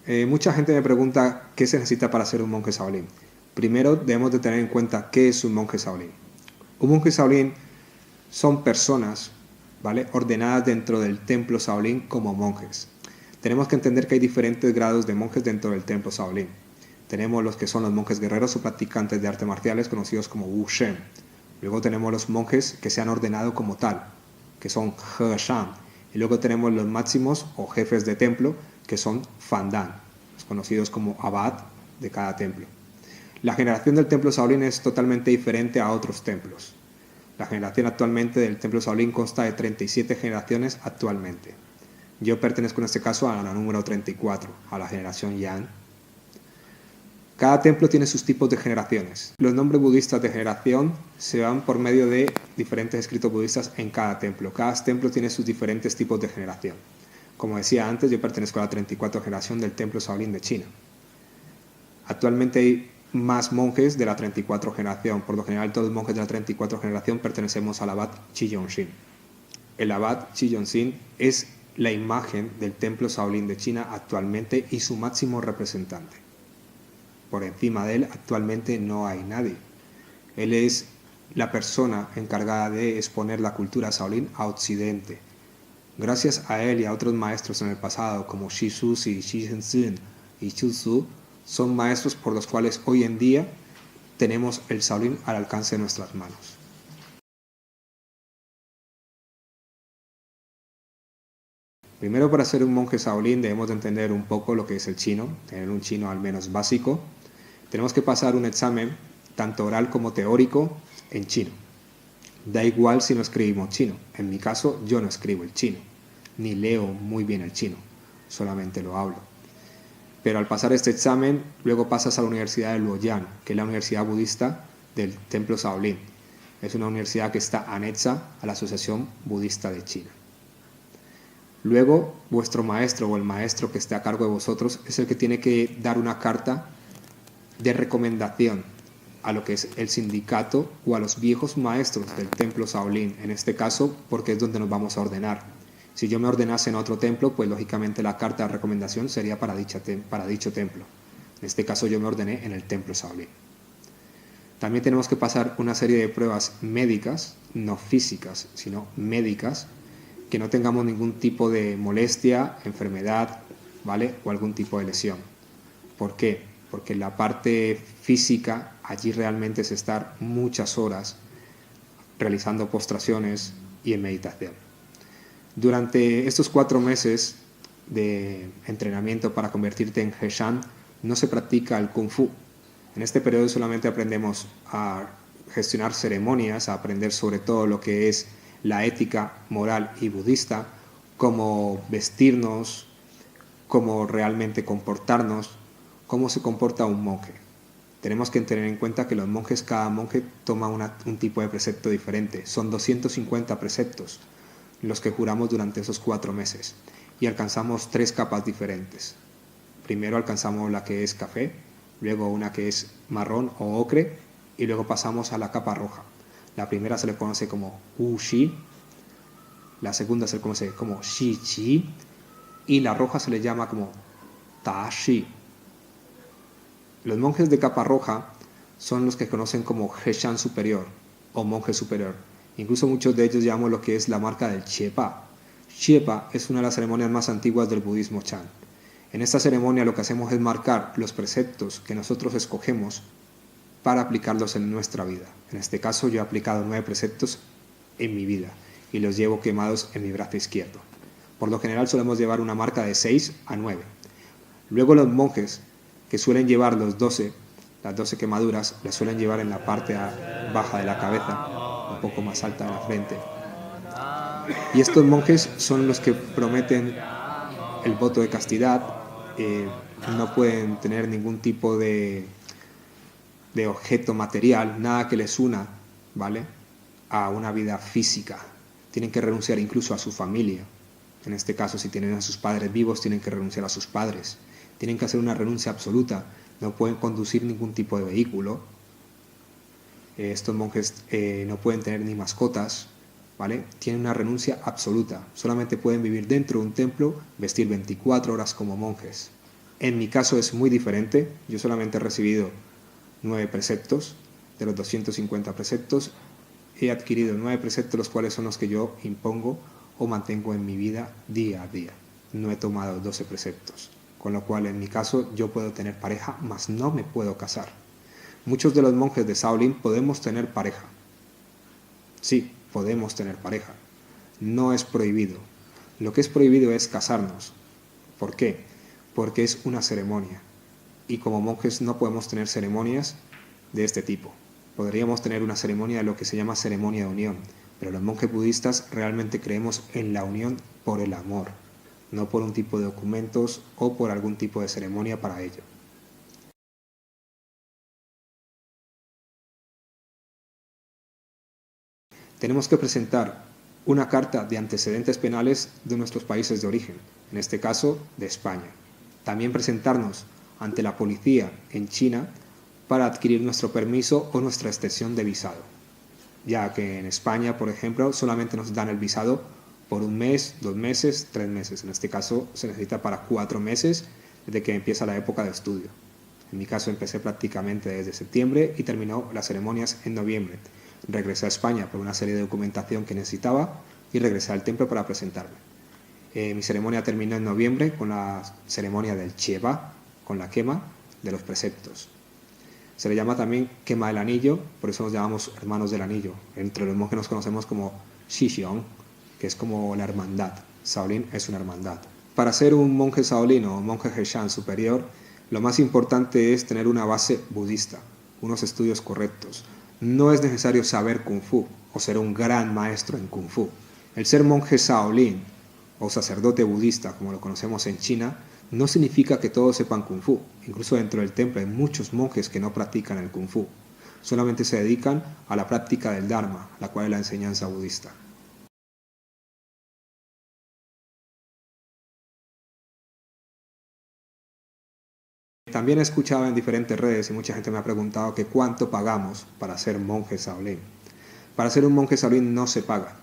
Mucha gente me pregunta qué se necesita para ser un monje Shaolin. Primero debemos de tener en cuenta qué es un monje Shaolin. Un monje Shaolin son personas, ¿vale?, ordenadas dentro del templo Shaolin como monjes. Tenemos que entender que hay diferentes grados de monjes dentro del templo Shaolin. Tenemos los que son los monjes guerreros o practicantes de artes marciales conocidos como Wu Shen. Luego tenemos los monjes que se han ordenado como tal, que son He Shan. Y luego tenemos los máximos o jefes de templo, que son Fan Dan, los conocidos como abad de cada templo. La generación del templo Shaolin es totalmente diferente a otros templos. La generación actualmente del templo Shaolin consta de 37 generaciones actualmente. Yo pertenezco en este caso a la número 34, a la generación Yan. Cada templo tiene sus tipos de generaciones. Los nombres budistas de generación se van por medio de diferentes escritos budistas en cada templo. Cada templo tiene sus diferentes tipos de generación. Como decía antes, yo pertenezco a la 34 generación del templo Shaolin de China. Actualmente hay más monjes de la 34 generación. Por lo general, todos los monjes de la 34 generación pertenecemos al abad Qiyongxin. El abad Qiyongxin es la imagen del templo Shaolin de China actualmente y su máximo representante. Por encima de él actualmente no hay nadie. Él es la persona encargada de exponer la cultura Shaolin a Occidente. Gracias a él y a otros maestros en el pasado como Shi Susi, Shi Shenzhen y Chu Su, son maestros por los cuales hoy en día tenemos el Shaolin al alcance de nuestras manos. Primero, para ser un monje Shaolin debemos de entender un poco lo que es el chino, tener un chino al menos básico. Tenemos que pasar un examen, tanto oral como teórico, en chino. Da igual si no escribimos chino. En mi caso, yo no escribo el chino, ni leo muy bien el chino, solamente lo hablo. Pero al pasar este examen, luego pasas a la Universidad de Luoyang, que es la universidad budista del templo Shaolin. Es una universidad que está anexa a la Asociación Budista de China. Luego, vuestro maestro o el maestro que esté a cargo de vosotros es el que tiene que dar una carta de recomendación a lo que es el sindicato o a los viejos maestros del templo Shaolin, en este caso porque es donde nos vamos a ordenar. Si yo me ordenase en otro templo, pues lógicamente la carta de recomendación sería para dicho templo. En este caso yo me ordené en el templo Shaolin. También tenemos que pasar una serie de pruebas médicas, no físicas, sino médicas, que no tengamos ningún tipo de molestia, enfermedad, ¿vale?, o algún tipo de lesión. ¿Por qué? Porque la parte física, allí realmente es estar muchas horas realizando postraciones y en meditación. Durante estos 4 meses de entrenamiento para convertirte en He Shan, no se practica el Kung Fu. En este periodo solamente aprendemos a gestionar ceremonias, a aprender sobre todo lo que es la ética moral y budista, cómo vestirnos, cómo realmente comportarnos, cómo se comporta un monje. Tenemos que tener en cuenta que los monjes, cada monje toma un tipo de precepto diferente. Son 250 preceptos los que juramos durante esos 4 meses y alcanzamos 3 capas diferentes. Primero alcanzamos la que es café, luego una que es marrón o ocre y luego pasamos a la capa roja. La primera se le conoce como Wu Shi, la segunda se le conoce como Shi Qi y la roja se le llama como Ta Shi. Los monjes de capa roja son los que conocen como He Shan superior o monje superior. Incluso muchos de ellos llaman lo que es la marca del Chiepa. Chiepa es una de las ceremonias más antiguas del budismo Chan. En esta ceremonia lo que hacemos es marcar los preceptos que nosotros escogemos para aplicarlos en nuestra vida. En este caso yo he aplicado 9 preceptos en mi vida y los llevo quemados en mi brazo izquierdo. Por lo general solemos llevar una marca de 6 a 9. Luego los monjes que suelen llevar las 12 quemaduras, las suelen llevar en la parte baja de la cabeza, un poco más alta de la frente. Y estos monjes son los que prometen el voto de castidad, no pueden tener ningún tipo de objeto material, nada que les una, ¿vale?, a una vida física. Tienen que renunciar incluso a su familia. En este caso, si tienen a sus padres vivos, tienen que renunciar a sus padres. Tienen que hacer una renuncia absoluta. No pueden conducir ningún tipo de vehículo. Estos monjes no pueden tener ni mascotas, ¿vale? Tienen una renuncia absoluta. Solamente pueden vivir dentro de un templo, vestir 24 horas como monjes. En mi caso es muy diferente, yo solamente he recibido 9 preceptos, de los 250 preceptos, he adquirido 9 preceptos, los cuales son los que yo impongo o mantengo en mi vida día a día. No he tomado 12 preceptos, con lo cual en mi caso yo puedo tener pareja, mas no me puedo casar. Muchos de los monjes de Shaolin podemos tener pareja. Sí, podemos tener pareja. No es prohibido. Lo que es prohibido es casarnos. ¿Por qué? Porque es una ceremonia. Y como monjes no podemos tener ceremonias de este tipo. Podríamos tener una ceremonia de lo que se llama ceremonia de unión, pero los monjes budistas realmente creemos en la unión por el amor, no por un tipo de documentos o por algún tipo de ceremonia para ello. Tenemos que presentar una carta de antecedentes penales de nuestros países de origen, en este caso de España. También presentarnos ante la policía en China para adquirir nuestro permiso o nuestra extensión de visado, ya que en España, por ejemplo, solamente nos dan el visado por 1 mes, 2 meses, 3 meses. En este caso se necesita para 4 meses desde que empieza la época de estudio. En mi caso empecé prácticamente desde septiembre y terminó las ceremonias en noviembre. Regresé a España por una serie de documentación que necesitaba y regresé al templo para presentarme. Mi ceremonia terminó en noviembre con la ceremonia del Chieba, con la quema de los preceptos. Se le llama también quema del anillo, por eso nos llamamos hermanos del anillo. Entre los monjes nos conocemos como Shixiong, que es como la hermandad. Shaolin es una hermandad. Para ser un monje Shaolin o monje Heishan superior, lo más importante es tener una base budista, unos estudios correctos. No es necesario saber Kung Fu o ser un gran maestro en Kung Fu. El ser monje Shaolin o sacerdote budista, como lo conocemos en China, no significa que todos sepan Kung Fu. Incluso dentro del templo hay muchos monjes que no practican el Kung Fu. Solamente se dedican a la práctica del Dharma, la cual es la enseñanza budista. También he escuchado en diferentes redes y mucha gente me ha preguntado que cuánto pagamos para ser monje Shaolin. Para ser un monje Shaolin no se paga.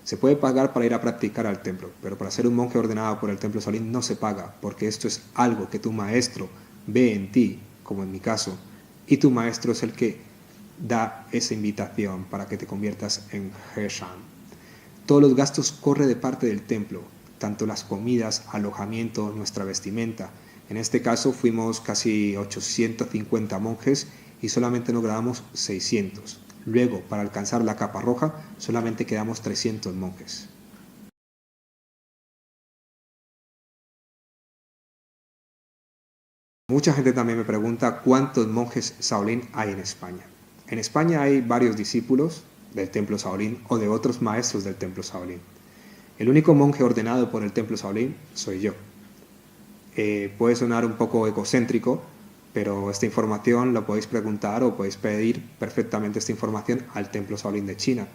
Se puede pagar para ir a practicar al templo, pero para ser un monje ordenado por el templo Shaolin no se paga, porque esto es algo que tu maestro ve en ti, como en mi caso, y tu maestro es el que da esa invitación para que te conviertas en Heishan. Todos los gastos corren de parte del templo, tanto las comidas, alojamiento, nuestra vestimenta. En este caso fuimos casi 850 monjes y solamente nos grabamos 600. Luego, para alcanzar la capa roja, solamente quedamos 300 monjes. Mucha gente también me pregunta cuántos monjes Shaolin hay en España. En España hay varios discípulos del templo Shaolin o de otros maestros del templo Shaolin. El único monje ordenado por el templo Shaolin soy yo. Puede sonar un poco egocéntrico, pero esta información la podéis preguntar o podéis pedir perfectamente esta información al templo Shaolin de China.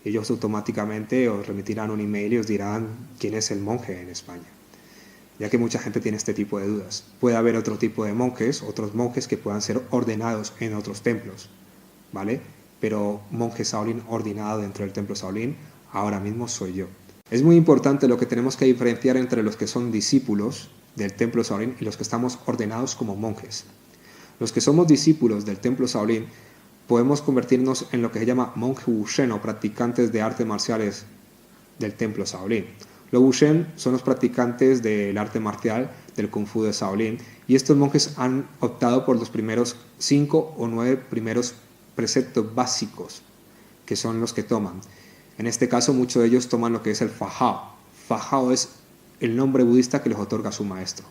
Ellos automáticamente os remitirán un email y os dirán quién es el monje en España, ya que mucha gente tiene este tipo de dudas. Puede haber otro tipo de monjes, otros monjes que puedan ser ordenados en otros templos, ¿vale? Pero monje Shaolin ordenado dentro del templo Shaolin, ahora mismo soy yo. Es muy importante lo que tenemos que diferenciar entre los que son discípulos del templo Shaolin y los que estamos ordenados como monjes. Los que somos discípulos del templo Shaolin podemos convertirnos en lo que se llama monje Wushen o practicantes de artes marciales del templo Shaolin. Los Wushen son los practicantes del arte marcial del Kung Fu de Shaolin y estos monjes han optado por los primeros 5 o 9 primeros preceptos básicos, que son los que toman. En este caso, muchos de ellos toman lo que es el Fahao. Fahao es el nombre budista que les otorga su maestro.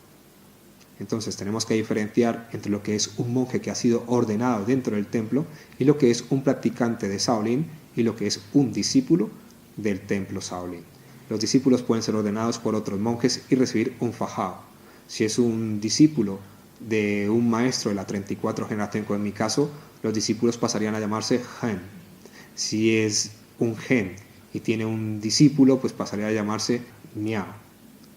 Entonces tenemos que diferenciar entre lo que es un monje que ha sido ordenado dentro del templo y lo que es un practicante de Shaolin y lo que es un discípulo del templo Shaolin. Los discípulos pueden ser ordenados por otros monjes y recibir un Fahao. Si es un discípulo de un maestro de la 34 generación, como en mi caso, los discípulos pasarían a llamarse Gen. Si es un Gen y tiene un discípulo, pues pasaría a llamarse Miao.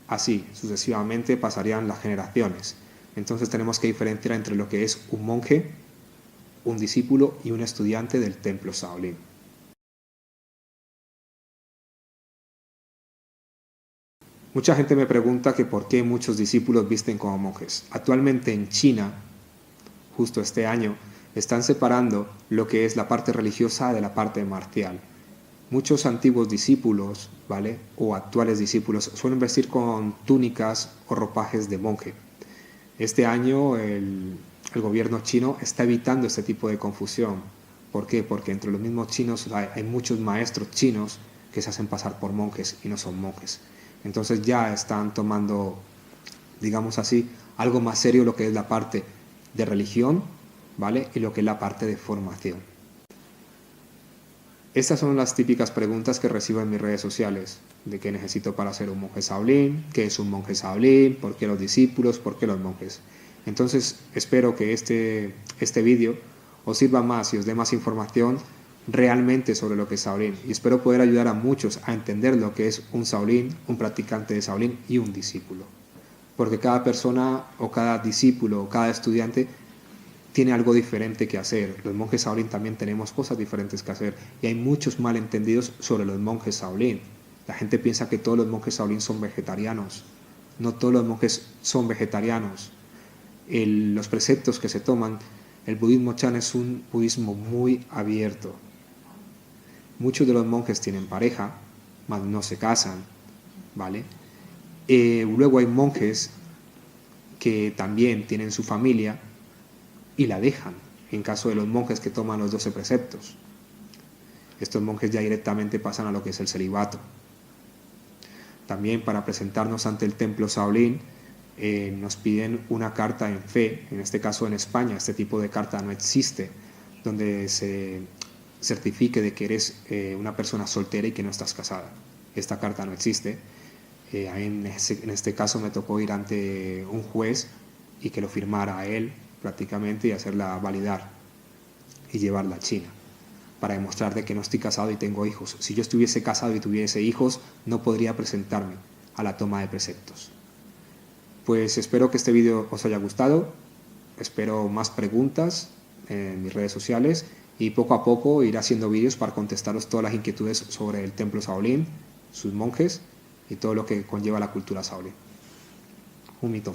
Así, sucesivamente pasarían las generaciones. Entonces tenemos que diferenciar entre lo que es un monje, un discípulo y un estudiante del templo Shaolin. Mucha gente me pregunta que por qué muchos discípulos visten como monjes. Actualmente en China, justo este año, están separando lo que es la parte religiosa de la parte marcial. Muchos antiguos discípulos, ¿vale? O actuales discípulos suelen vestir con túnicas o ropajes de monje. Este año el gobierno chino está evitando este tipo de confusión. ¿Por qué? Porque entre los mismos chinos hay muchos maestros chinos que se hacen pasar por monjes y no son monjes. Entonces ya están tomando, digamos así, algo más serio lo que es la parte de religión, ¿vale? Y lo que es la parte de formación. Estas son las típicas preguntas que recibo en mis redes sociales, de qué necesito para ser un monje Shaolin, qué es un monje Shaolin, por qué los discípulos, por qué los monjes. Entonces espero que este vídeo os sirva más y os dé más información realmente sobre lo que es Shaolin, y espero poder ayudar a muchos a entender lo que es un Shaolin, un practicante de Shaolin y un discípulo. Porque cada persona o cada discípulo o cada estudiante tiene algo diferente que hacer. Los monjes Shaolin también tenemos cosas diferentes que hacer y hay muchos malentendidos sobre los monjes Shaolin. La gente piensa que todos los monjes Shaolin son vegetarianos. No todos los monjes son vegetarianos. Los preceptos que se toman, el budismo Chan es un budismo muy abierto. Muchos de los monjes tienen pareja, mas no se casan, ¿vale? Luego hay monjes que también tienen su familia y la dejan, en caso de los monjes que toman los 12 preceptos. Estos monjes ya directamente pasan a lo que es el celibato. También para presentarnos ante el templo Shaolin nos piden una carta en fe. En este caso en España este tipo de carta no existe, donde se certifique de que eres una persona soltera y que no estás casada. Esta carta no existe. En este caso me tocó ir ante un juez y que lo firmara a él prácticamente y hacerla validar y llevarla a China para demostrar de que no estoy casado y tengo hijos. Si yo estuviese casado y tuviese hijos, no podría presentarme a la toma de preceptos. Pues espero que este vídeo os haya gustado, espero más preguntas en mis redes sociales y poco a poco iré haciendo vídeos para contestaros todas las inquietudes sobre el templo Shaolin, sus monjes y todo lo que conlleva la cultura Shaolin. Un mito.